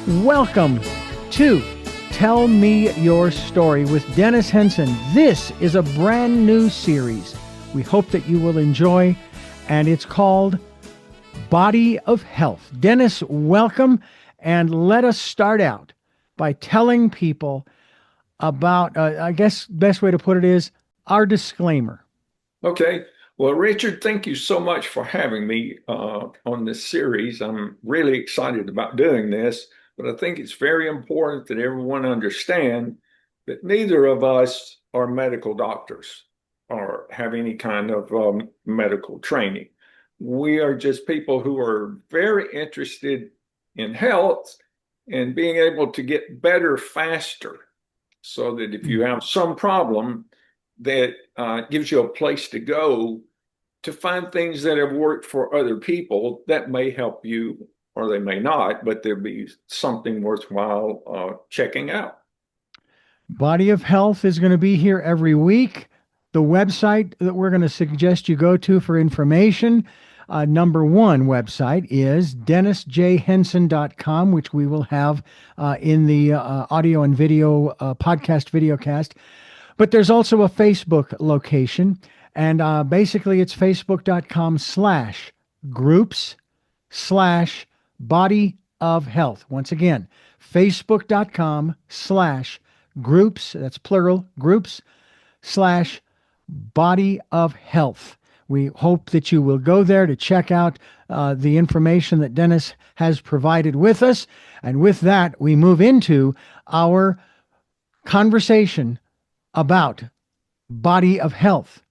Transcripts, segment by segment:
Welcome to Tell Me Your Story with Dennis Henson. This is a brand new series we hope that you will enjoy, and it's called Body of Health. Dennis, welcome, and let us start out by telling people about, I guess best way to put it is our disclaimer. Okay. Well, Richard, thank you so much for having me on this series. I'm really excited about doing this, but I think it's very important that everyone understand that neither of us are medical doctors or have any kind of medical training. We are just people who are very interested in health and being able to get better faster so that if you have some problem, that gives you a place to go to find things that have worked for other people that may help you or they may not, but there'll be something worthwhile checking out. Body of Health is going to be here every week. The website that we're going to suggest you go to for information, number one website is dennisjhenson.com, which we will have in the audio and video podcast videocast. But there's also a Facebook location, and basically it's facebook.com/groups/body of health. Once again, facebook.com/groups, that's plural, groups/body of health. We hope that you will go there to check out the information that Dennis has provided with us. And with that, we move into our conversation about Body of Health.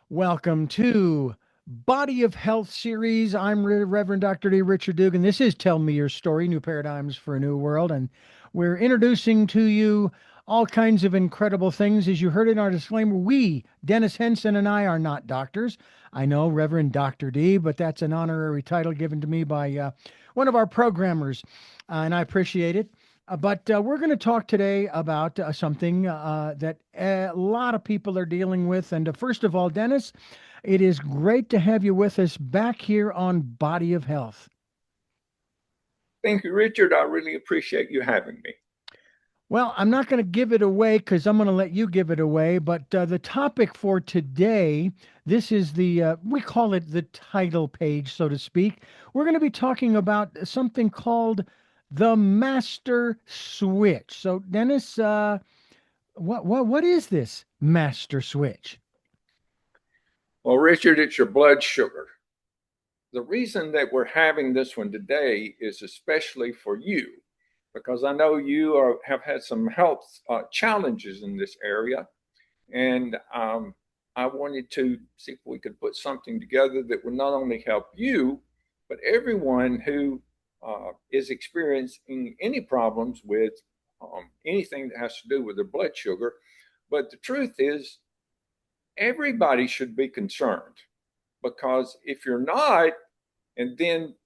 Welcome to Body of Health series. I'm Reverend Dr. D. Richard Dugan. This is Tell Me Your Story, New Paradigms for a New World. And we're introducing to you all kinds of incredible things. As you heard in our disclaimer, we, Dennis Henson and I, are not doctors. I know Reverend Dr. D, but that's an honorary title given to me by one of our programmers, and I appreciate it. But we're going to talk today about something that a lot of people are dealing with. And first of all, Dennis, it is great to have you with us back here on Body of Health. Thank you, Richard. I really appreciate you having me. Well, I'm not going to give it away because I'm going to let you give it away. But the topic for today, this is we call it the title page, so to speak. We're going to be talking about something called the master switch. So, Dennis, what is this master switch? Well, Richard, it's your blood sugar. The reason that we're having this one today is especially for you, because I know you have had some health challenges in this area. And I wanted to see if we could put something together that would not only help you, but everyone who is experiencing any problems with anything that has to do with their blood sugar. But the truth is, everybody should be concerned, because if you're not, and then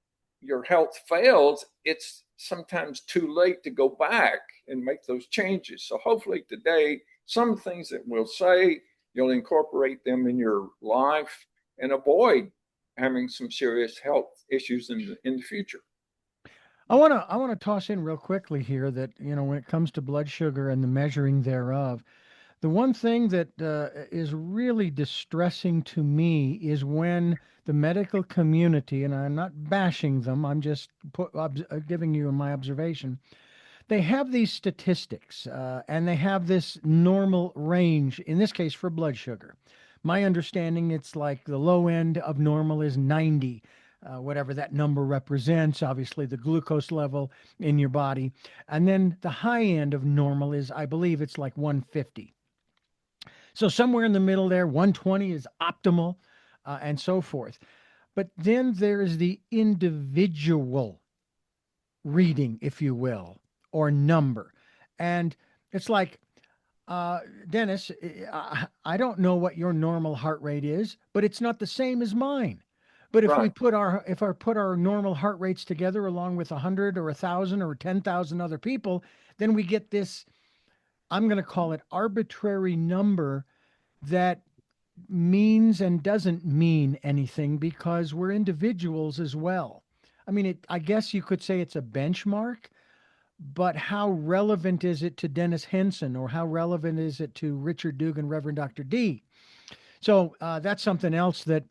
your health fails, it's sometimes too late to go back and make those changes. So hopefully today, some things that we'll say, you'll incorporate them in your life and avoid having some serious health issues in the future. I want to toss in real quickly here that, when it comes to blood sugar and the measuring thereof, the one thing that is really distressing to me is when the medical community, and I'm not bashing them, I'm just giving you my observation, they have these statistics and they have this normal range, in this case for blood sugar. My understanding, it's like the low end of normal is 90. Whatever that number represents, obviously the glucose level in your body. And then the high end of normal is, I believe it's like 150. So somewhere in the middle there, 120 is optimal and so forth. But then there is the individual reading, if you will, or number. And it's like, Dennis, I don't know what your normal heart rate is, but it's not the same as mine. But if we Right. put our normal heart rates together along with 100 or 1,000 or 10,000 other people, then we get this, I'm going to call it arbitrary number that means and doesn't mean anything because we're individuals as well. I mean, I guess you could say it's a benchmark, but how relevant is it to Dennis Henson, or how relevant is it to Richard Dugan, Reverend Dr. D? So that's something else that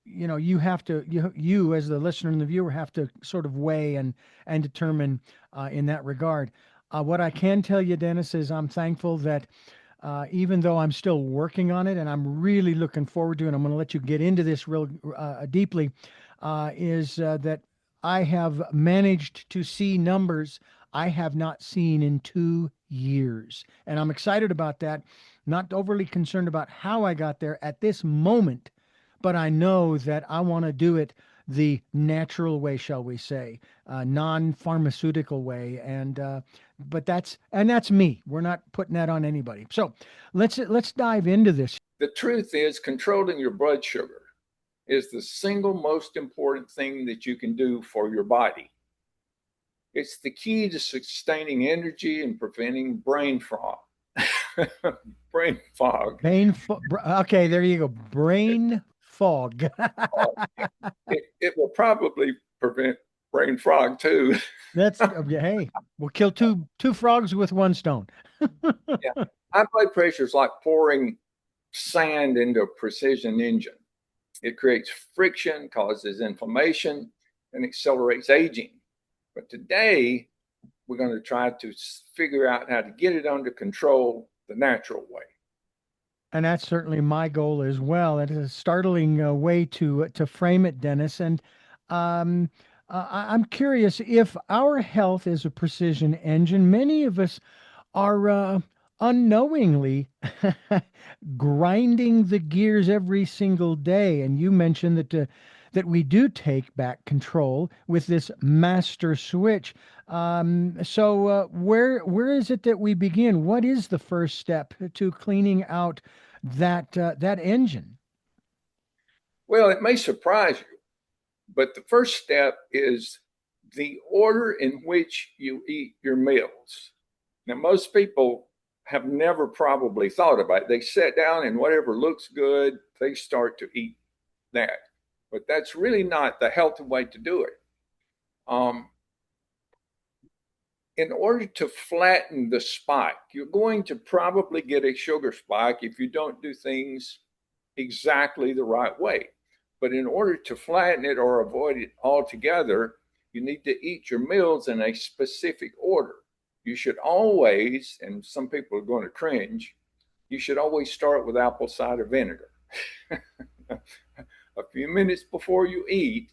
you have to you as the listener and the viewer have to sort of weigh and determine in that regard. What I can tell you, Dennis, is I'm thankful that even though I'm still working on it, and I'm really looking forward to it, I'm going to let you get into this real deeply, is that I have managed to see numbers I have not seen in 2 years. And I'm excited about that, not overly concerned about how I got there at this moment, but I know that I want to do it the natural way, shall we say, non-pharmaceutical way, and but that's me. We're not putting that on anybody. So let's dive into this. The truth is, controlling your blood sugar is the single most important thing that you can do for your body. It's the key to sustaining energy and preventing brain fog. Brain fog. Okay, there you go. Brain fog. It will probably prevent brain fog too. That's yeah, hey, we'll kill two frogs with one stone. Yeah. High blood pressure is like pouring sand into a precision engine. It creates friction, causes inflammation, and accelerates aging. But today, we're going to try to figure out how to get it under control the natural way. And that's certainly my goal as well. It is a startling way to frame it, Dennis. And um, I'm curious if our health is a precision engine. Many of us are unknowingly grinding the gears every single day. And you mentioned that we do take back control with this master switch. So where is it that we begin? What is the first step to cleaning out that engine? Well, it may surprise you, but the first step is the order in which you eat your meals. Now, most people have never probably thought about it. They sit down and whatever looks good, they start to eat that. But that's really not the healthy way to do it. Um, in order to flatten the spike, you're going to probably get a sugar spike if you don't do things exactly the right way. But in order to flatten it or avoid it altogether, you need to eat your meals in a specific order. You should always, and some people are going to cringe, you should always start with apple cider vinegar. A few minutes before you eat,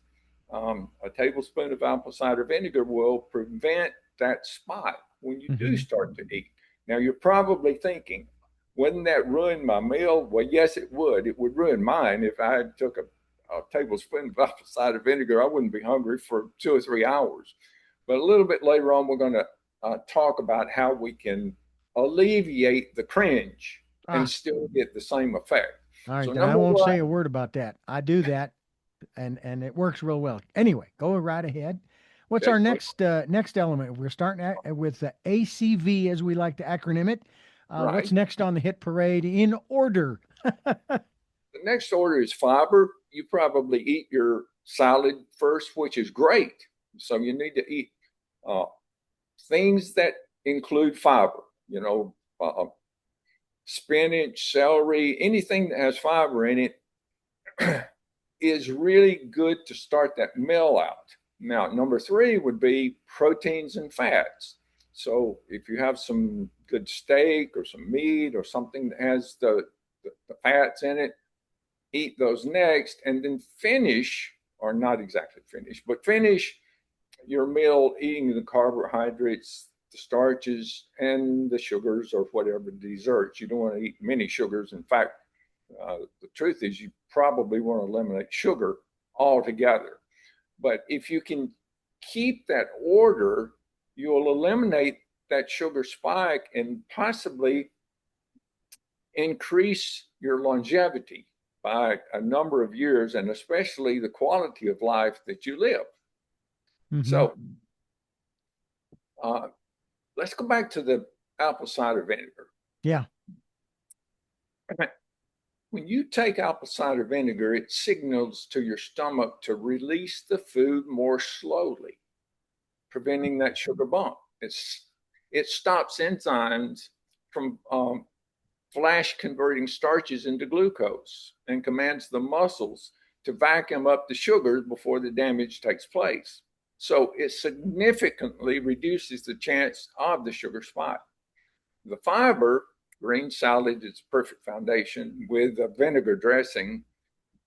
a tablespoon of apple cider vinegar will prevent that spot when you do Hmm. start to eat. Now, you're probably thinking, wouldn't that ruin my meal? Well, yes, it would. It would ruin mine if I took a tablespoon of apple cider vinegar. I wouldn't be hungry for 2 or 3 hours. But a little bit later on, we're going to talk about how we can alleviate the cringe and Ah, still get the same effect. all right, So, then I number won't one, say a word about that. I do that, and it works real well. Anyway, go right ahead. What's okay, our please. next element? We're starting with the ACV, as we like to acronym it. What's Right. next on the hit parade in order? The next order is fiber. You probably eat your salad first, which is great. So you need to eat uh, things that include fiber. You know, spinach, celery, anything that has fiber in it is really good to start that meal out. Now, number three would be proteins and fats. So if you have some good steak or some meat or something that has the fats in it, eat those next, and then finish, or not exactly finish, but finish your meal eating the carbohydrates, the starches, and the sugars or whatever desserts. You don't want to eat many sugars. In fact, the truth is, you probably want to eliminate sugar altogether. But if you can keep that order, you'll eliminate that sugar spike and possibly increase your longevity by a number of years, and especially the quality of life that you live. Hmm. So uh, let's go back to the apple cider vinegar. Yeah. When you take apple cider vinegar, it signals to your stomach to release the food more slowly, preventing that sugar bump. It's it stops enzymes from flash converting starches into glucose and commands the muscles to vacuum up the sugars before the damage takes place. So it significantly reduces the chance of the sugar spike. The fiber, green salad is a perfect foundation with a vinegar dressing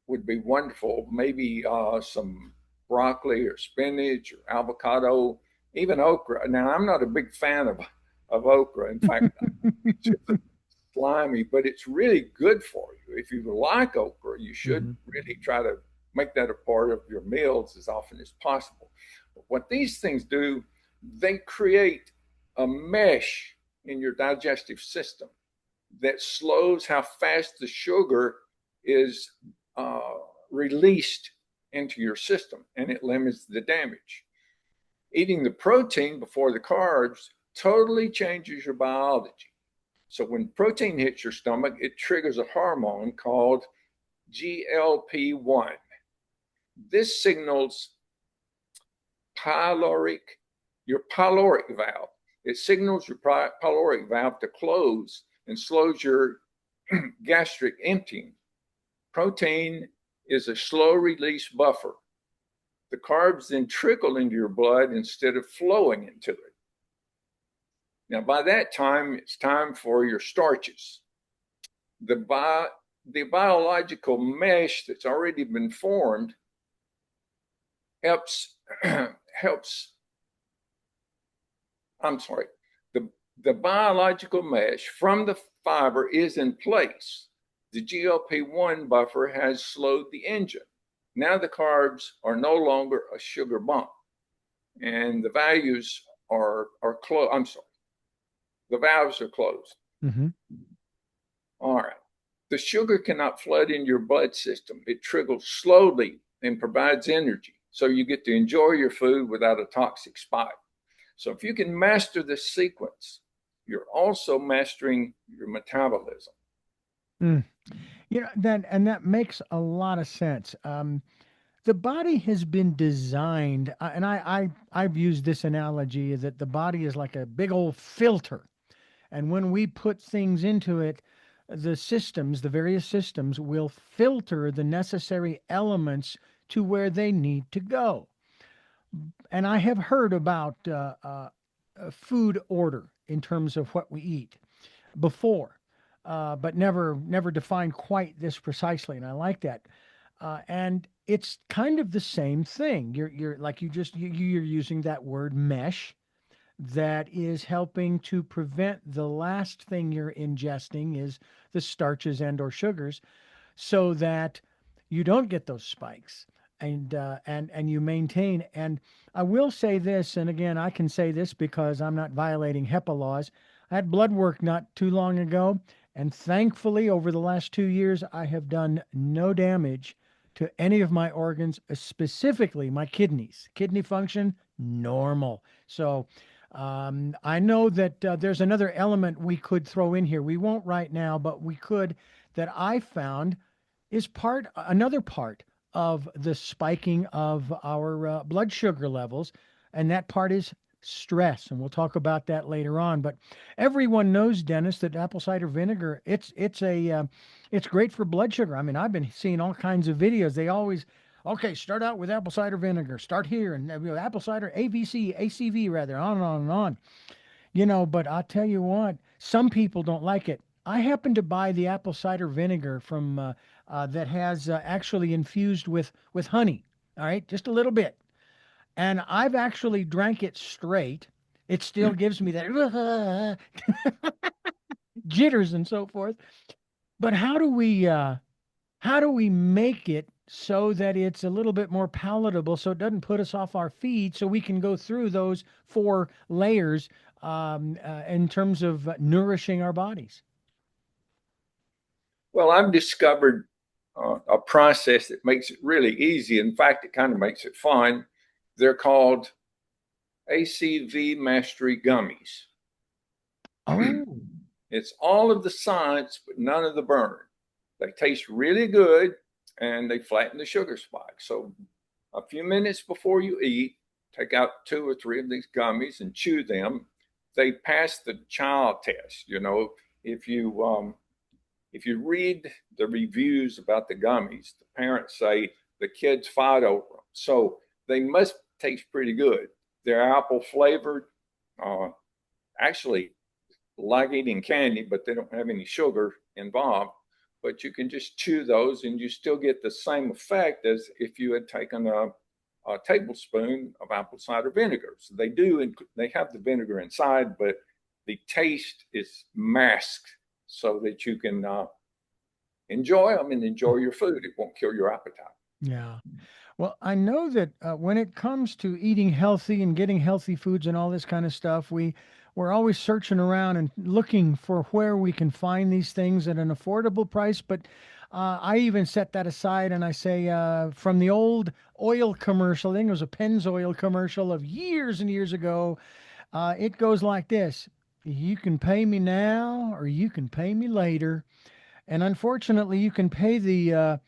would be wonderful. Maybe some broccoli or spinach or avocado, even okra. Now, I'm not a big fan of okra. In fact, it's just slimy, but it's really good for you. If you like okra, you should Hmm. really try to make that a part of your meals as often as possible. But what these things do, they create a mesh in your digestive system that slows how fast the sugar is uh, released into your system, and it limits the damage. Eating the protein before the carbs totally changes your biology. So when protein hits your stomach, it triggers a hormone called GLP-1. This signals pyloric, your pyloric valve. It signals your pyloric valve to close and slows your gastric emptying. Protein is a slow release buffer. The carbs then trickle into your blood instead of flowing into it. Now, by that time, it's time for your starches. The, the biological mesh that's already been formed helps helps. I'm sorry. The the biological mesh from the fiber is in place. The GLP-1 buffer has slowed the engine. Now the carbs are no longer a sugar bump, and the values are closed. I'm sorry, the valves are closed. Hmm. All right. The sugar cannot flood in your blood system. It trickles slowly and provides energy, so you get to enjoy your food without a toxic spike. So if you can master this sequence, you're also mastering your metabolism. Mm. That makes a lot of sense. The body has been designed, and I've used this analogy that the body is like a big old filter, and when we put things into it, the various systems will filter the necessary elements to where they need to go. And I have heard about food order in terms of what we eat before, but never defined quite this precisely. And I like that. And it's kind of the same thing. You're like you're using that word mesh that is helping to prevent the last thing you're ingesting is the starches and or sugars so that you don't get those spikes and you maintain. And I will say this, and again, I can say this because I'm not violating HEPA laws. I had blood work not too long ago, and thankfully, over the last 2 years, I have done no damage to any of my organs, specifically my kidneys. Kidney function normal. So I know that there's another element we could throw in here. We won't right now, but we could, that I found is another part of the spiking of our blood sugar levels, and that part is stress, and we'll talk about that later on. But everyone knows, Dennis, that apple cider vinegar it's great for blood sugar. I mean, I've been seeing all kinds of videos. They always, okay, start out with apple cider vinegar, start here, and apple cider ACV rather, on and on and on. But I'll tell you what, some people don't like it. I happen to buy the apple cider vinegar from that has actually infused with honey. All right, just a little bit, and I've actually drank it straight. It still gives me that jitters and so forth. But how do we make it so that it's a little bit more palatable so it doesn't put us off our feet so we can go through those four layers in terms of nourishing our bodies? Well, I've discovered a process that makes it really easy. In fact, it kind of makes it fun. They're called ACV Mastery Gummies. Oh, It's all of the science, but none of the burn. They taste really good and they flatten the sugar spike. So, a few minutes before you eat, take out two or three of these gummies and chew them. They pass the child test. You know, if you if you read the reviews about the gummies, the parents say the kids fight over them, so they must taste pretty good. They're apple flavored. Uh, Actually, like eating candy, but they don't have any sugar involved. But you can just chew those, and you still get the same effect as if you had taken a tablespoon of apple cider vinegar. So they do, they have the vinegar inside, but the taste is masked so that you can enjoy them and enjoy your food. It won't kill your appetite. Yeah. Well, I know that when it comes to eating healthy and getting healthy foods and all this kind of stuff, we're always searching around and looking for where we can find these things at an affordable price. But I even set that aside and I say, from the old oil commercial, I think it was a Pennzoil commercial of years and years ago. It goes like this: you can pay me now, or you can pay me later. And unfortunately, you can pay the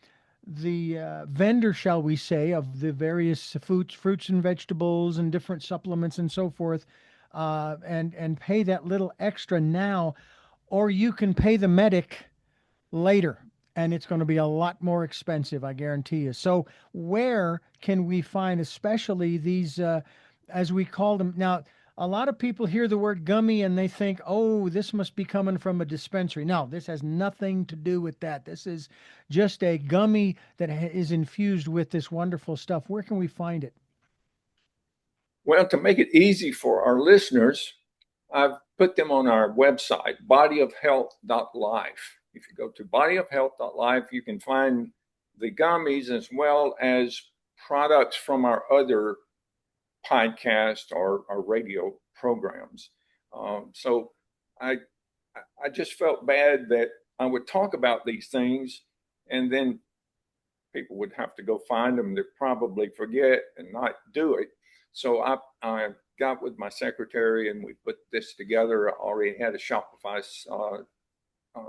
vendor, shall we say, of the various fruits and vegetables and different supplements and so forth, and pay that little extra now, or you can pay the medic later, and it's going to be a lot more expensive, I guarantee you. So, where can we find, especially these, as we call them now? A lot of people hear the word gummy and they think, oh, this must be coming from a dispensary. No, this has nothing to do with that. This is just a gummy that is infused with this wonderful stuff. Where can we find it? Well, to make it easy for our listeners, I've put them on our website, bodyofhealth.life. If you go to bodyofhealth.life, you can find the gummies as well as products from our other podcast or radio programs. So I I just felt bad that I would talk about these things and then people would have to go find them. They'd probably forget and not do it. So I got with my secretary and we put this together. I already had a Shopify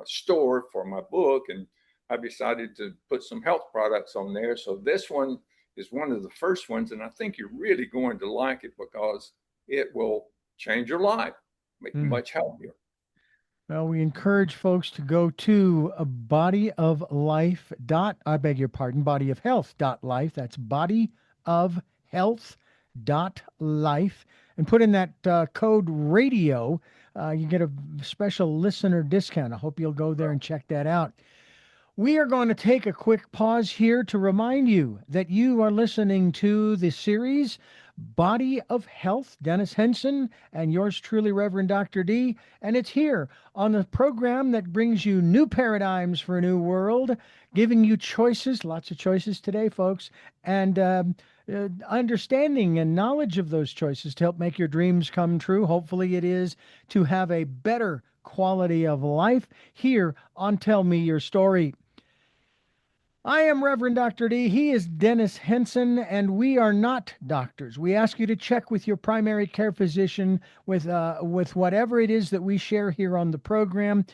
store for my book, and I decided to put some health products on there. So this one is one of the first ones, and I think you're really going to like it because it will change your life, make you Mm. much healthier. Well, we encourage folks to go to a body of life dot, I beg your pardon, body of health dot life. That's body of health dot life. And put in that code radio. You get a special listener discount. I hope you'll go there and check that out. We are going to take a quick pause here to remind you that you are listening to the series Body of Health, Dennis Henson, and yours truly, Reverend Dr. D. And it's here on the program that brings you new paradigms for a new world, giving you choices, lots of choices today, folks, and understanding and knowledge of those choices to help make your dreams come true. Hopefully, it is to have a better quality of life here on Tell Me Your Story. I am Reverend Dr. D. He is Dennis Henson, and we are not doctors. We ask you to check with your primary care physician with whatever it is that we share here on the program.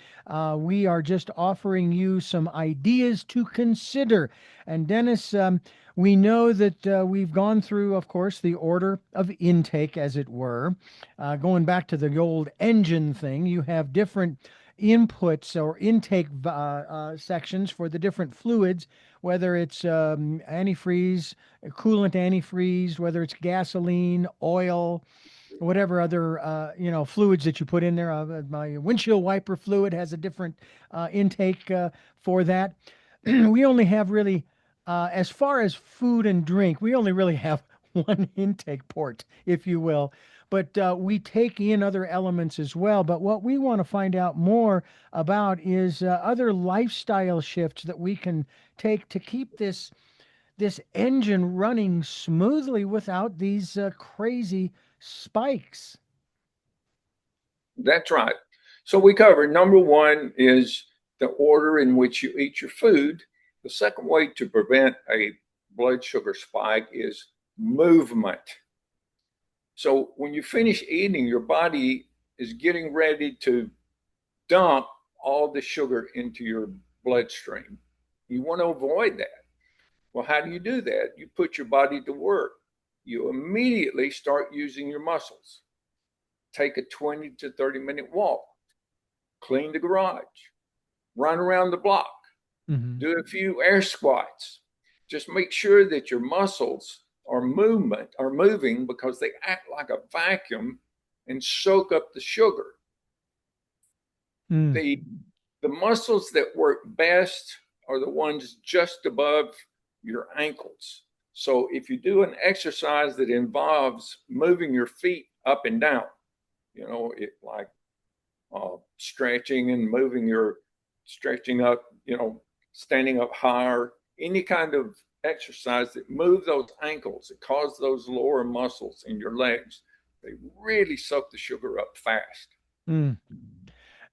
We are just offering you some ideas to consider. And Dennis, we know that we've gone through, of course, the order of intake, as it were. Going back to the old engine thing, you have different inputs or intake sections for the different fluids, whether it's antifreeze, coolant antifreeze, whether it's gasoline, oil, whatever other fluids that you put in there. My windshield wiper fluid has a different intake for that. We only have really, as far as food and drink, we only really have one intake port, if you will. But we take in other elements as well. But what we want to find out more about is other lifestyle shifts that we can take to keep this engine running smoothly without these crazy spikes. That's right. So we covered number one is the order in which you eat your food. The second way to prevent a blood sugar spike is movement. So when you finish eating, your body is getting ready to dump all the sugar into your bloodstream. You want to avoid that. Well, how do you do that? You put your body to work. you immediately start using your muscles. Take a 20 to 30-minute walk, clean the garage, run around the block, Hmm. do a few air squats. Just make sure that your muscles are moving because they act like a vacuum and soak up the sugar. Mm. The the muscles that work best are the ones just above your ankles. So if you do an exercise that involves moving your feet up and down, it like stretching and moving your stretching up, standing up higher, any kind of exercise that move those ankles, that cause those lower muscles in your legs, they really soak the sugar up fast. Mm.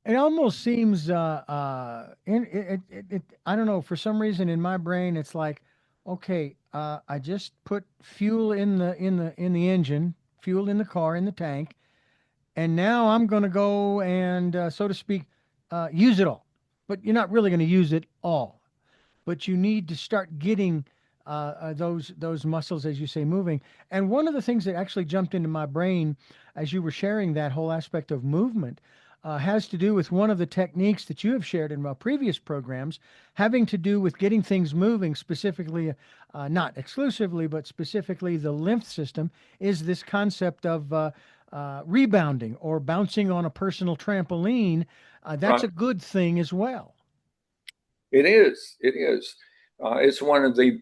It almost seems I don't know, for some reason in my brain it's like, okay, I just put fuel in the engine, fuel in the car in the tank, and now I'm going to go and so to speak use it all. But you're not really going to use it all, but you need to start getting those muscles, as you say, moving. And one of the things that actually jumped into my brain as you were sharing that whole aspect of movement has to do with one of the techniques that you have shared in my previous programs, having to do with getting things moving, specifically, not exclusively, but specifically the lymph system, is this concept of rebounding or bouncing on a personal trampoline. That's Right? a good thing as well. It is. It is. It's one of the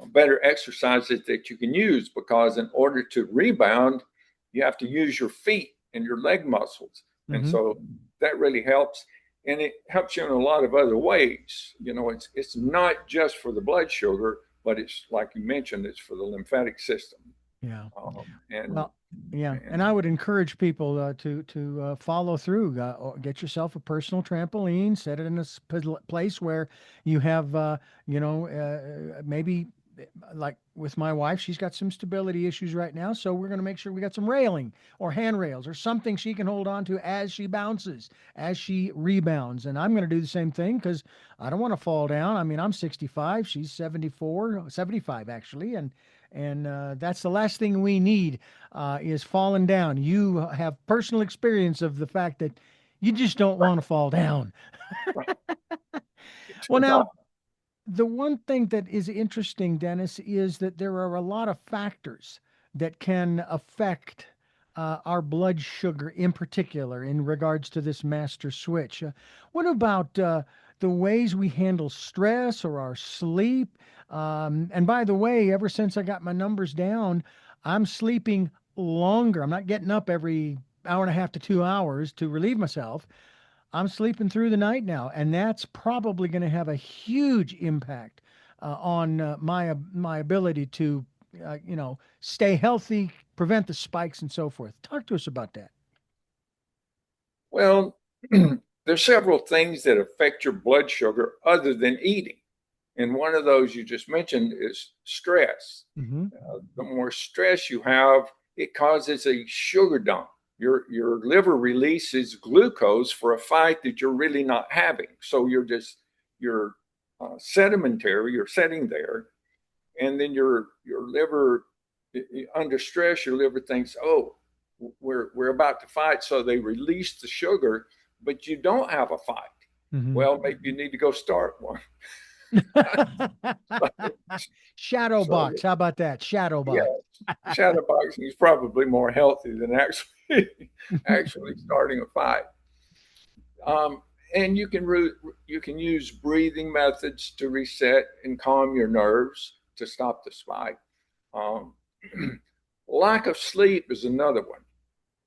better exercises that you can use because in order to rebound, you have to use your feet and your leg muscles. And Hmm. so that really helps. And it helps you in a lot of other ways. It's not just for the blood sugar, but it's like you mentioned, it's for the lymphatic system. Yeah. And Well, yeah, and and I would encourage people to follow through. Or get yourself a personal trampoline, set it in a place where you have, maybe like with my wife, she's got some stability issues right now, so we're going to make sure we got some railing or handrails or something she can hold on to as she bounces, as she rebounds. And I'm going to do the same thing because I don't want to fall down. I mean, I'm 65, she's 74, 75 actually, and that's the last thing we need is falling down. You have personal experience of the fact that you just don't want to fall down. Well, now, the one thing that is interesting, Dennis, is that there are a lot of factors that can affect our blood sugar in particular in regards to this master switch. What about the ways we handle stress or our sleep? And by the way, ever since I got my numbers down, I'm sleeping longer. I'm not getting up every hour and a half to 2 hours to relieve myself. I'm sleeping through the night now, and that's probably going to have a huge impact on my ability to, stay healthy, prevent the spikes, and so forth. Talk to us about that. well, there's several things that affect your blood sugar other than eating. And one of those you just mentioned is stress. Hmm. The more stress you have, it causes a sugar dump. Your liver releases glucose for a fight that you're really not having. So you're sedimentary. You're sitting there, and then your liver under stress. Your liver thinks, "Oh, we're about to fight," so they release the sugar, but you don't have a fight. Hmm. Well, maybe you need to go start one. Shadow So box. How about that? Shadow yeah, box. shadowboxing is probably more healthy than actually actually starting a fight. Um, and you can use breathing methods to reset and calm your nerves to stop the spike. Um, lack of sleep is another one.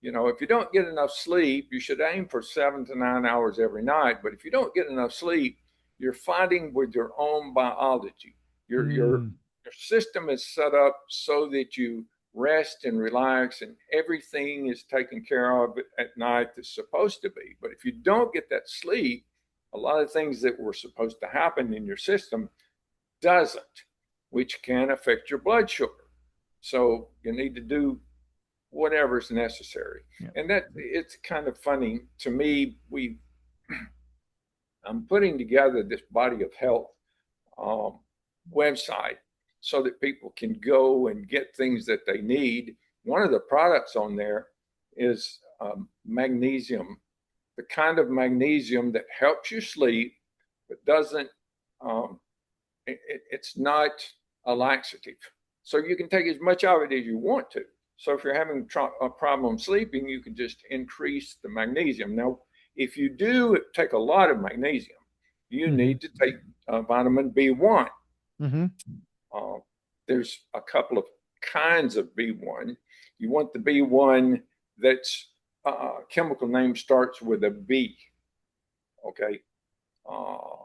If you don't get enough sleep, you should aim for 7 to 9 hours every night. But if you don't get enough sleep, you're fighting with your own biology. Your your Mm. your system is set up so that you rest and relax, and everything is taken care of at night that's supposed to be. But if you don't get that sleep, a lot of things that were supposed to happen in your system doesn't, which can affect your blood sugar. So you need to do whatever's necessary. Yeah. And that it's kind of funny to me. I'm putting together this body of health um, website so that people can go and get things that they need. One of the products on there is magnesium, the kind of magnesium that helps you sleep, but doesn't, um, it's not a laxative. So you can take as much of it as you want to. So if you're having a problem sleeping, you can just increase the magnesium. Now, if you do take a lot of magnesium, you Hmm. need to take vitamin B1. Hmm. Uh, there's a couple of kinds of B1. You want the B1 that's chemical name starts with a B. Okay. Uh,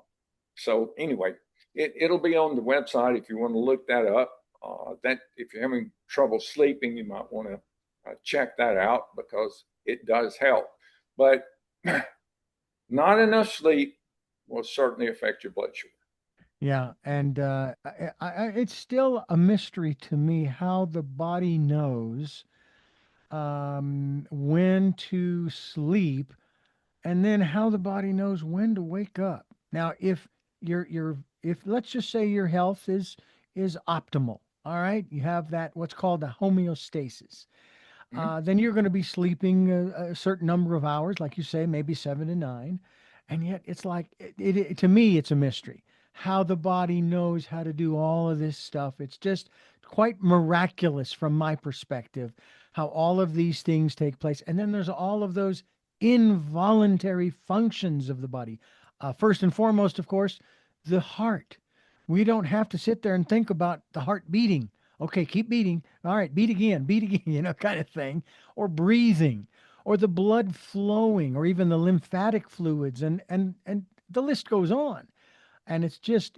so anyway, it'll be on the website if you want to look that up. That if you're having trouble sleeping, you might want to check that out because it does help. But not enough sleep will certainly affect your blood sugar. Yeah, and it's still a mystery to me how the body knows when to sleep, and then how the body knows when to wake up. Now, if if let's just say your health is optimal, all right, you have that what's called a homeostasis, Mm-hmm. then you're going to be sleeping a certain number of hours, like you say, maybe 7 to 9. And yet it's like, to me, it's a mystery how the body knows how to do all of this stuff. It's just quite miraculous from my perspective, how all of these things take place. And then there's all of those involuntary functions of the body. First and foremost, of course, the heart. We don't have to sit there and think about the heart beating. Okay, keep beating. All right, beat again, kind of thing. Or breathing, or the blood flowing, or even the lymphatic fluids, and the list goes on, and it's just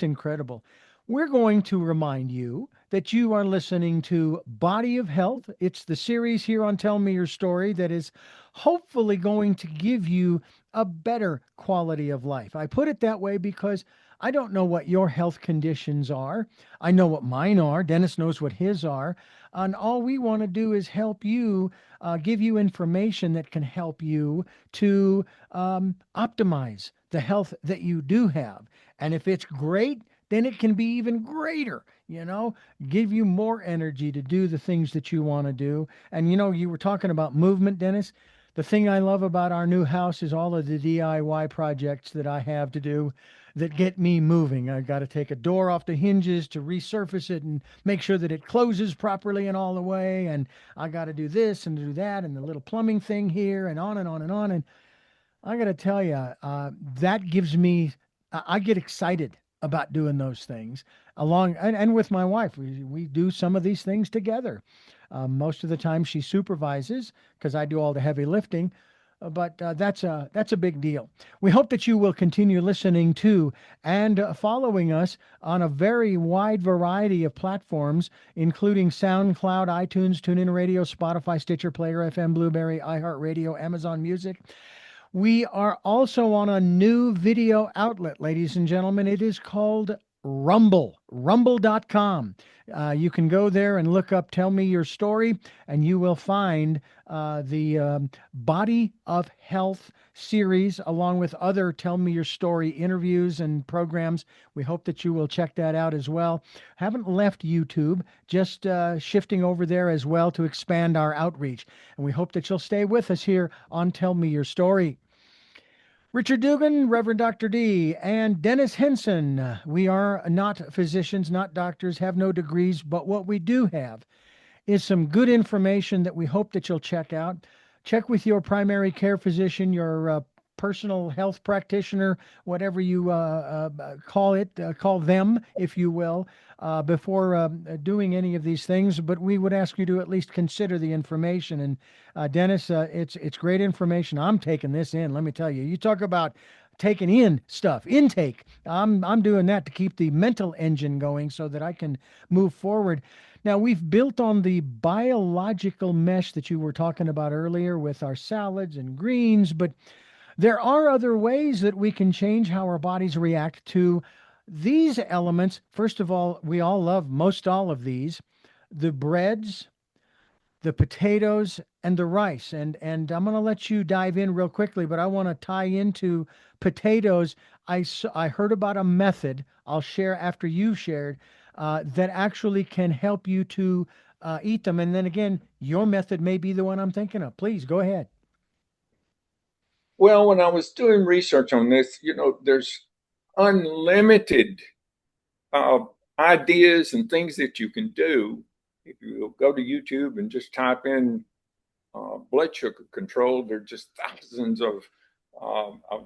incredible. We're going to remind you that you are listening to Body of Health. It's the series here on Tell Me Your Story that is hopefully going to give you a better quality of life. I put it that way because I don't know what your health conditions are. I know what mine are. Dennis knows what his are. And all we want to do is help you, give you information that can help you to optimize the health that you do have. And if it's great, then it can be even greater, give you more energy to do the things that you want to do. And you were talking about movement, Dennis. The thing I love about our new house is all of the DIY projects that I have to do that get me moving. I got to take a door off the hinges to resurface it and make sure that it closes properly and all the way. And I got to do this and do that and the little plumbing thing here and on and on and on. And I got to tell you, that gives me, I get excited about doing those things and with my wife. We do some of these things together. Most of the time she supervises because I do all the heavy lifting. But that's a big deal. We hope that you will continue listening to and following us on a very wide variety of platforms, including SoundCloud, iTunes, TuneIn Radio, Spotify, Stitcher, Player FM, Blueberry, iHeartRadio, Amazon Music. We are also on a new video outlet, ladies and gentlemen. It is called Rumble, rumble.com. You can go there and look up Tell Me Your Story, and you will find the Body of Health series, along with other Tell Me Your Story interviews and programs. We hope that you will check that out as well. Haven't left YouTube, just shifting over there as well to expand our outreach. And we hope that you'll stay with us here on Tell Me Your Story. Richard Dugan, Reverend Dr. D, and Dennis Henson. We are not physicians, not doctors, have no degrees, but what we do have is some good information that we hope that you'll check out. Check with your primary care physician, your personal health practitioner, whatever you call it, call them, if you will, before doing any of these things. But we would ask you to at least consider the information. And Dennis, it's great information. I'm taking this in. Let me tell you. You talk about taking in stuff, intake. I'm doing that to keep the mental engine going so that I can move forward. Now, we've built on the biological mesh that you were talking about earlier with our salads and greens, but there are other ways that we can change how our bodies react to these elements. First of all, we all love most all of these, the breads, the potatoes, and the rice. And I'm going to let you dive in real quickly, but I want to tie into potatoes. I heard about a method I'll share after you shared. that actually can help you to eat them. And then again, your method may be the one I'm thinking of. Please go ahead. Well, when I was doing research on this, there's unlimited uh, ideas and things that you can do. If you go to YouTube and just type in blood sugar control, there are just thousands of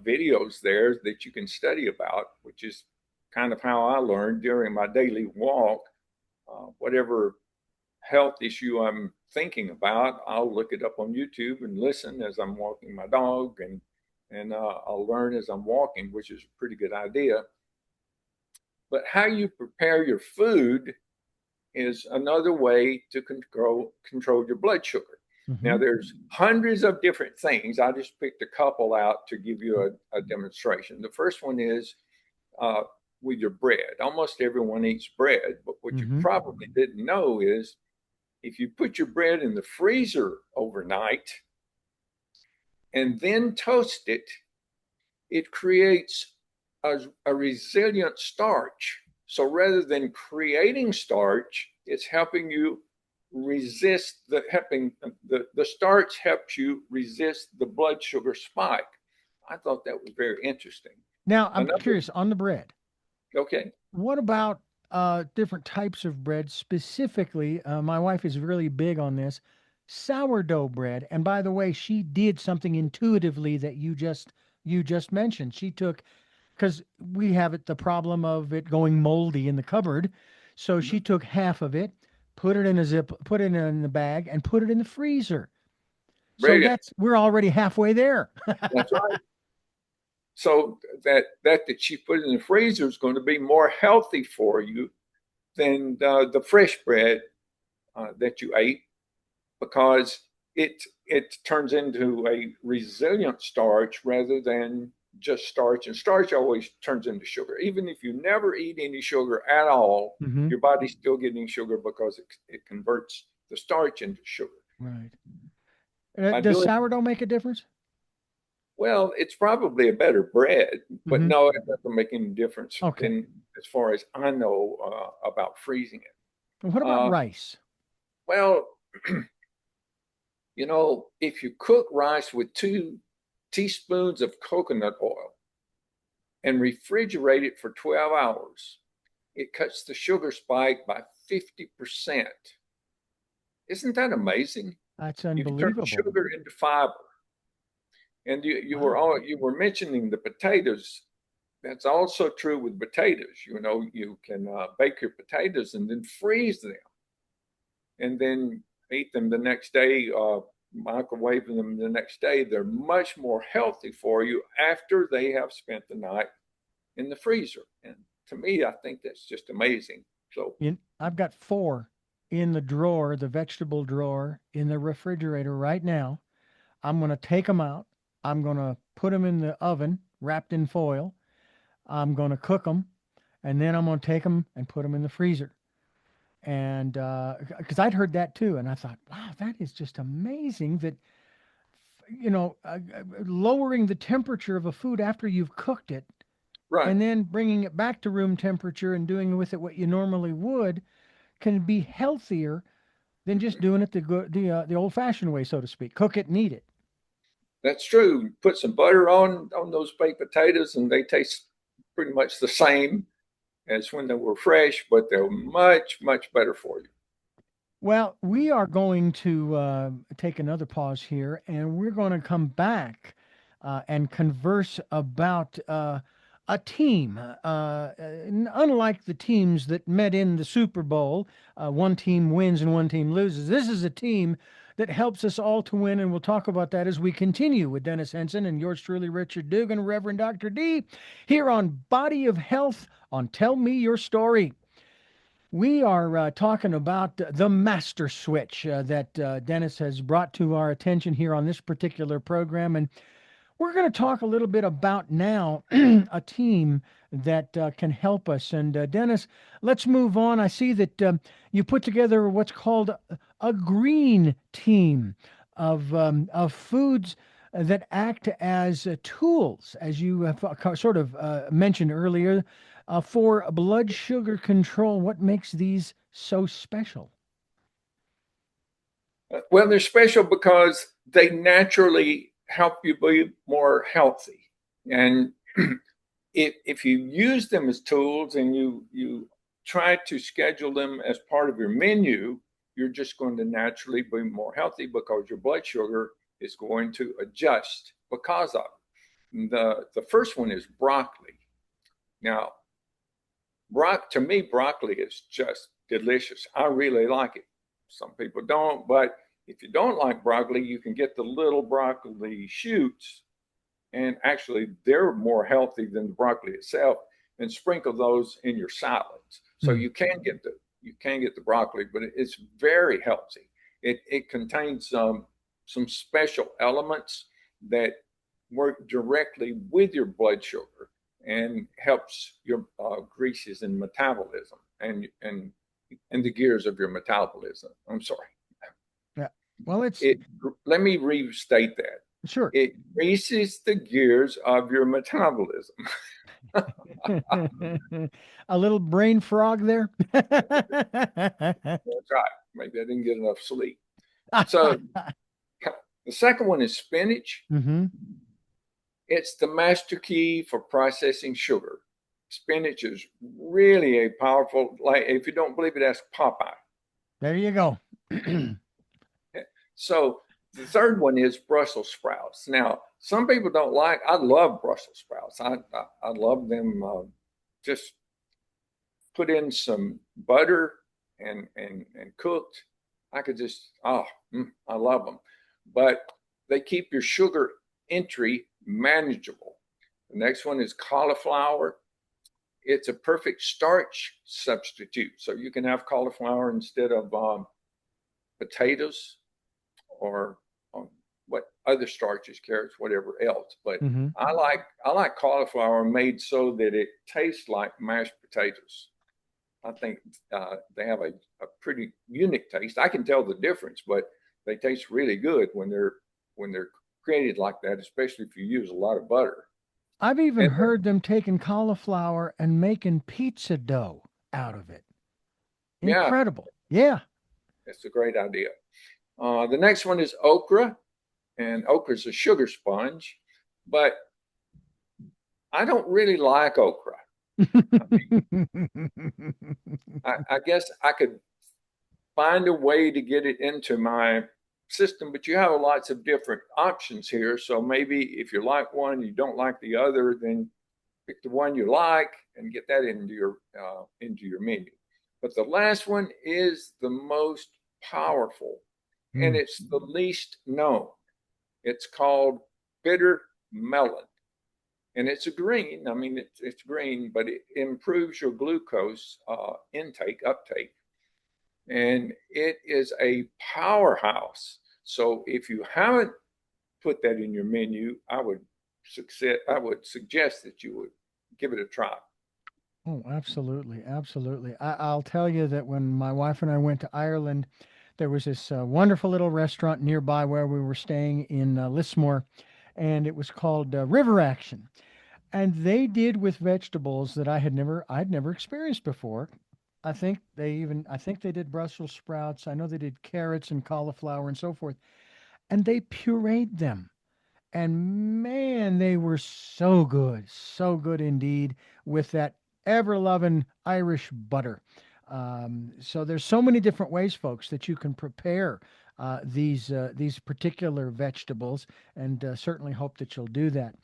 videos there that you can study about, which is kind of how I learned during my daily walk. Whatever health issue I'm thinking about, I'll look it up on YouTube and listen as I'm walking my dog, and I'll learn as I'm walking, which is a pretty good idea. But how you prepare your food is another way to control your blood sugar. Now, Hmm. there's hundreds of different things. I just picked a couple out to give you a demonstration. The first one is uh, with your bread. Almost everyone eats bread, but what you Hmm. probably didn't know is if you put your bread in the freezer overnight and then toast it, it creates a resilient starch. So rather than creating starch, it's helping you resist the starch helps you resist the blood sugar spike. I thought that was very interesting. Now, I'm Another, curious on the bread. okay, What about different types of bread? Specifically, my wife is really big on this sourdough bread. And by the way, she did something intuitively that you just mentioned. She took because we have the problem of it going moldy in the cupboard. So she took half of it, put it in the bag, and put it in the freezer. So brilliant. we're already halfway there. That's right. So that she put in the freezer is going to be more healthy for you than the fresh bread that you ate because it turns into a resilient starch rather than just starch. And starch always turns into sugar. Even if you never eat any sugar at all, Hmm. your body's still getting sugar because it converts the starch into sugar. Right. By Does doing sourdough make a difference? well, it's probably a better bread, but Hmm. no, it doesn't make any difference Okay. in as far as I know about freezing it. What about Uh, rice? well, if you cook rice with 2 teaspoons of coconut oil and refrigerate it for 12 hours, it cuts the sugar spike by 50%. Isn't that amazing? That's You can turn unbelievable. sugar into fiber. And Wow. you were mentioning the potatoes. That's also true with potatoes. You can bake your potatoes and then freeze them and then eat them the next day, microwave them the next day. They're much more healthy for you after they have spent the night in the freezer. And to me, I think that's just amazing. So, I've got four in the drawer, the vegetable drawer in the refrigerator right now. I'm going to take them out. I'm going to put them in the oven wrapped in foil. I'm going to cook them, and then I'm going to take them and put them in the freezer. And because I'd heard that too, and I thought, wow, that is just amazing that lowering the temperature of a food after you've cooked it, right, and then bringing it back to room temperature and doing with it what you normally would can be healthier than just doing it the old-fashioned way, so to speak. Cook it and eat it. that's true. Put some butter on those baked potatoes, and they taste pretty much the same as when they were fresh, but they're much better for you. Well, we are going to take another pause here, and we're going to come back and converse about a team. Unlike the teams that met in the Super Bowl, one team wins and one team loses. This is a team that helps us all to win, and we'll talk about that as we continue with Dennis Henson and yours truly, Richard Dugan, Reverend Dr. D, here on Body of Health on Tell Me Your Story. We are talking about the master switch that Dennis has brought to our attention here on this particular program. And we're going to talk a little bit about now a team that can help us. And Dennis, let's move on. I see that you put together what's called a green team of foods that act as tools, as you have sort of mentioned earlier. For blood sugar control, what makes these so special? Well, they're special because they naturally help you be more healthy. And if you use them as tools and you try to schedule them as part of your menu, you're just going to naturally be more healthy because your blood sugar is going to adjust because of it. The first one is broccoli. Now, to me, broccoli is just delicious. I really like it. Some people don't, but if you don't like broccoli, you can get the little broccoli shoots, and actually they're more healthy than the broccoli itself, and sprinkle those in your salads. So Hmm. you can get the broccoli, but it's very healthy. It contains some special elements that work directly with your blood sugar and helps your greases and metabolism and the gears of your metabolism. I'm sorry. Yeah. Well, it's It Let me restate that. sure. It greases the gears of your metabolism. A little brain frog there. That's right. Maybe I didn't get enough sleep. So the second one is spinach. Hmm. It's the master key for processing sugar. Spinach is really a powerful, like, if you don't believe it, ask Popeye. There you go. So the third one is Brussels sprouts. Now, some people don't like, I love Brussels sprouts. I love them just put in some butter and cooked. I could just, I love them. But they keep your sugar entry manageable. The next one is cauliflower. It's a perfect starch substitute. So you can have cauliflower instead of potatoes or what other starches, carrots, whatever else. But Hmm. I like cauliflower made so that it tastes like mashed potatoes. I think they have a pretty unique taste. I can tell the difference, but they taste really good when they're created like that, especially if you use a lot of butter. I've even And heard them taking cauliflower and making pizza dough out of it. yeah, Incredible. Yeah. it's a great idea. The next one is okra, and okra is a sugar sponge, but I don't really like okra. I guess I could find a way to get it into my system, but you have lots of different options here. So maybe if you like one, you don't like the other, then pick the one you like and get that into your menu. But the last one is the most powerful, and Mm. it's the least known. It's called bitter melon, and it's a green. I mean, it's green, but it improves your glucose uptake, and it is a powerhouse. So if you haven't put that in your menu, I would suggest that you would give it a try. Oh, absolutely. Absolutely. I'll tell you that when my wife and I went to Ireland, there was this wonderful little restaurant nearby where we were staying in Lismore, and it was called River Action. And they did with vegetables that I'd never experienced before. I think they did Brussels sprouts. I know they did carrots and cauliflower and so forth. And they pureed them. And man, they were so good indeed with that ever loving Irish butter. So there's so many different ways, folks, that you can prepare these particular vegetables, and certainly hope that you'll do that.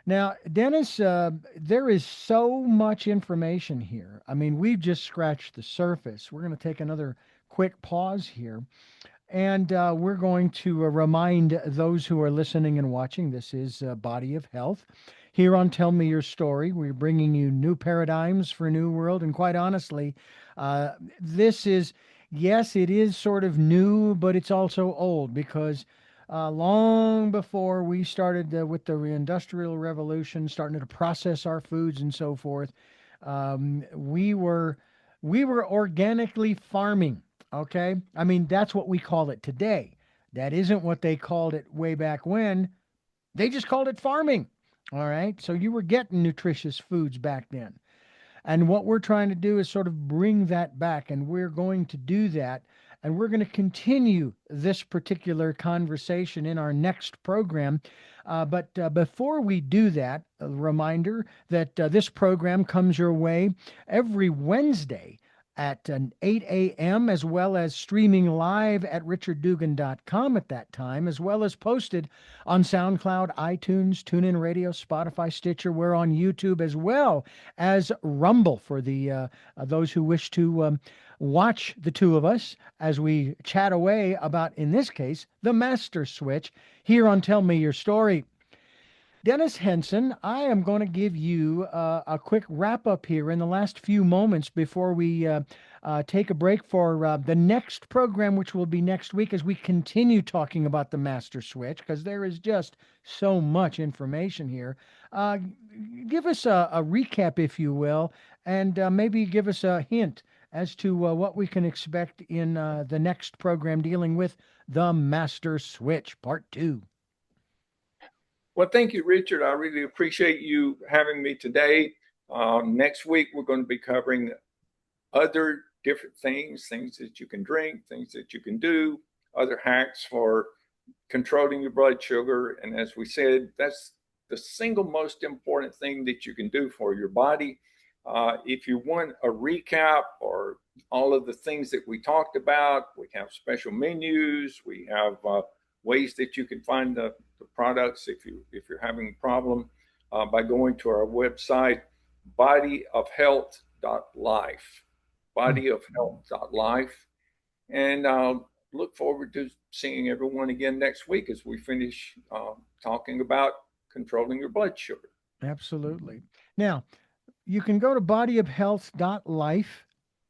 Now, Dennis, there is so much information here. I mean, we've just scratched the surface. We're going to take another quick pause here. And we're going to remind those who are listening and watching, this is Body of Health. Here on Tell Me Your Story, we're bringing you new paradigms for a new world. And quite honestly, this is, yes, it is sort of new, but it's also old because long before we started with the Industrial Revolution, starting to process our foods and so forth, um, we were we were organically farming. Okay. I mean, that's what we call it today. That isn't what they called it way back when. They just called it farming. All right. So you were getting nutritious foods back then. And what we're trying to do is sort of bring that back, and we're going to do that. And we're going to continue this particular conversation in our next program. But before we do that, a reminder that this program comes your way every Wednesday at 8 a.m., as well as streaming live at richarddugan.com at that time, as well as posted on SoundCloud, iTunes, TuneIn Radio, Spotify, Stitcher. We're on YouTube as well as Rumble for the those who wish to watch the two of us as we chat away about, in this case, the Master Switch here on Tell Me Your Story. Dennis Henson, I am going to give you a quick wrap up here in the last few moments before we take a break for the next program, which will be next week as we continue talking about the Master Switch, because there is just so much information here. Uh, Give us a recap, if you will, and maybe give us a hint as to what we can expect in the next program dealing with the Master Switch Part 2. Well, thank you, Richard. I really appreciate you having me today. Next week, we're going to be covering other different things, things that you can drink, things that you can do, other hacks for controlling your blood sugar. And as we said, that's the single most important thing that you can do for your body. If you want a recap or all of the things that we talked about, we have special menus. We have ways that you can find the products if you're having a problem by going to our website, bodyofhealth.life, bodyofhealth.life. And look forward to seeing everyone again next week as we finish talking about controlling your blood sugar. Absolutely. Now, you can go to bodyofhealth.life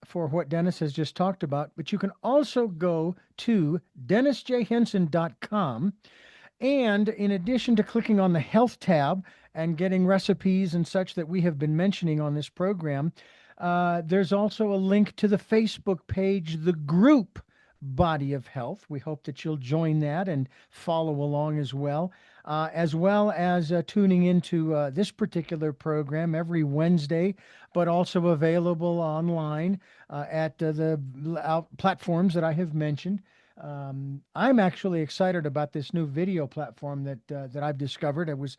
for what Dennis has just talked about, but you can also go to dennisjhenson.com. And in addition to clicking on the health tab and getting recipes and such that we have been mentioning on this program, there's also a link to the Facebook page, the group Body of Health. We hope that you'll join that and follow along as well as tuning into this particular program every Wednesday, but also available online at the platforms that I have mentioned. I'm actually excited about this new video platform that I've discovered. It was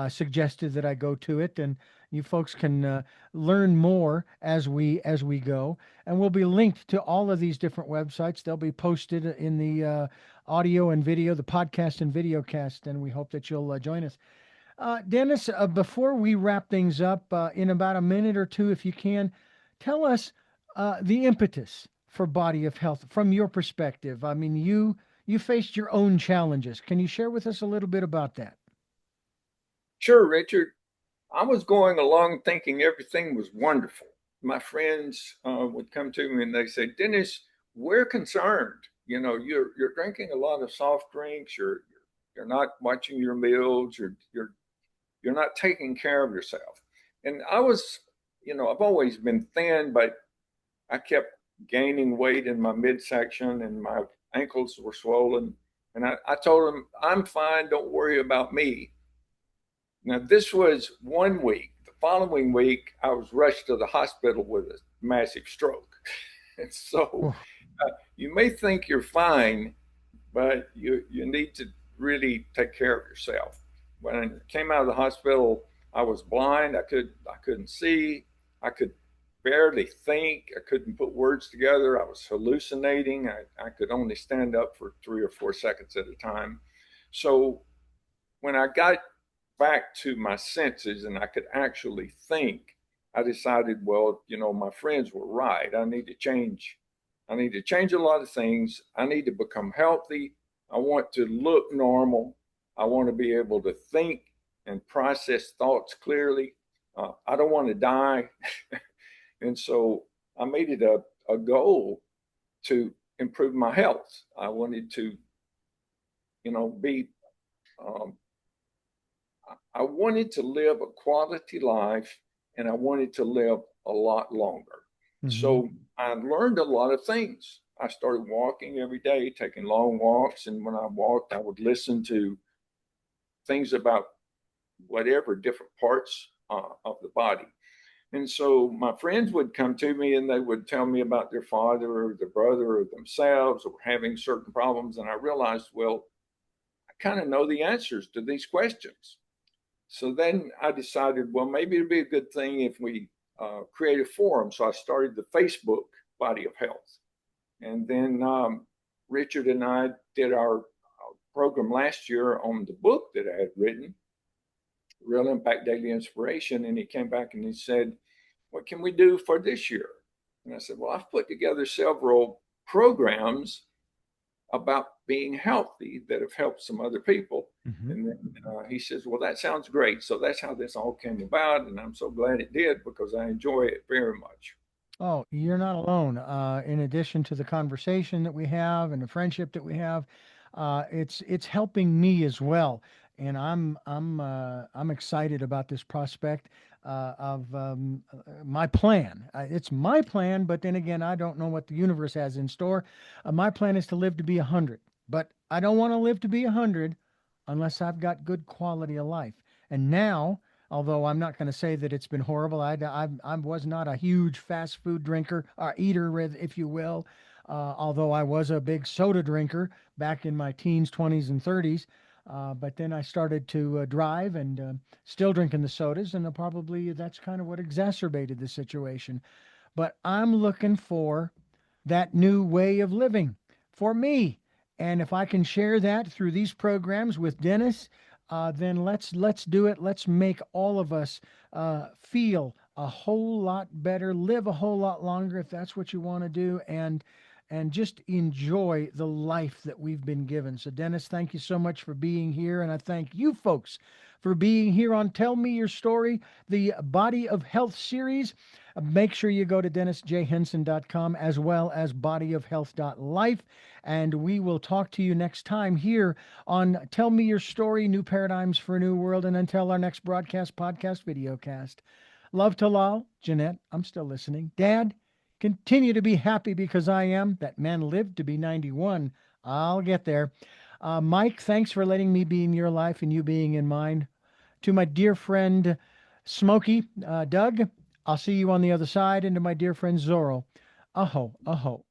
suggested that I go to it, and you folks can learn more as we go. And we'll be linked to all of these different websites. They'll be posted in the audio and video, the podcast and video cast, and we hope that you'll join us. Dennis, before we wrap things up in about a minute or two, if you can, tell us the impetus for Body of Health from your perspective. I mean, you faced your own challenges. Can you share with us a little bit about that? Sure, Richard. I was going along thinking everything was wonderful. My friends would come to me and they say, Dennis, we're concerned. You know, you're drinking a lot of soft drinks. You're not watching your meals. You're not taking care of yourself. And I was, I've always been thin, but I kept gaining weight in my midsection and my ankles were swollen. And I told them, I'm fine. Don't worry about me. Now, this was one week. The following week, I was rushed to the hospital with a massive stroke. And so Oh, you may think you're fine, but you need to really take care of yourself. When I came out of the hospital, I was blind. I couldn't see. I could barely think. I couldn't put words together. I was hallucinating. I could only stand up for 3 or 4 seconds at a time. So when I got back to my senses and I could actually think, I decided, well, my friends were right. I need to change. I need to change a lot of things. I need to become healthy. I want to look normal. I want to be able to think and process thoughts clearly. I don't want to die. And so I made it a goal to improve my health. I wanted to, be um, I wanted to live a quality life and I wanted to live a lot longer. hmm. So I learned a lot of things. I started walking every day, taking long walks. And when I walked, I would listen to things about whatever different parts of the body. And so my friends would come to me and they would tell me about their father or their brother or themselves or having certain problems. And I realized, well, I kind of know the answers to these questions. So then I decided, well, maybe it'd be a good thing if we create a forum. So I started the Facebook Body of Health. And then Richard and I did our program last year on the book that I had written, Real Impact Daily Inspiration. And he came back and he said, what can we do for this year? And I said, well, I've put together several programs about being healthy that have helped some other people. Hmm. And then he says, well, that sounds great. So that's how this all came about. And I'm so glad it did because I enjoy it very much. Oh, you're not alone. In addition to the conversation that we have and the friendship that we have, it's helping me as well, and I'm excited about this prospect of my plan. It's my plan, but then again, I don't know what the universe has in store. My plan is to live to be 100, but I don't want to live to be 100 unless I've got good quality of life. And now, although I'm not going to say that it's been horrible. I was not a huge fast food drinker or eater, if you will, although I was a big soda drinker back in my teens, 20s, and 30s. But then I started to drive and still drinking the sodas, and probably that's kind of what exacerbated the situation. But I'm looking for that new way of living for me. And if I can share that through these programs with Dennis, then let's do it. Let's make all of us feel a whole lot better, live a whole lot longer if that's what you want to do, and just enjoy the life that we've been given. So, Dennis, thank you so much for being here, and I thank you folks for being here on Tell Me Your Story, the Body of Health series. Make sure you go to dennisjhenson.com as well as bodyofhealth.life. And we will talk to you next time here on Tell Me Your Story, New Paradigms for a New World. And until our next broadcast, podcast, videocast. Love to Lal, Jeanette, I'm still listening. Dad, continue to be happy because I am. That man lived to be 91. I'll get there. Mike, thanks for letting me be in your life and you being in mine. To my dear friend Smokey, Doug, I'll see you on the other side. And to my dear friend Zorro, aho, aho.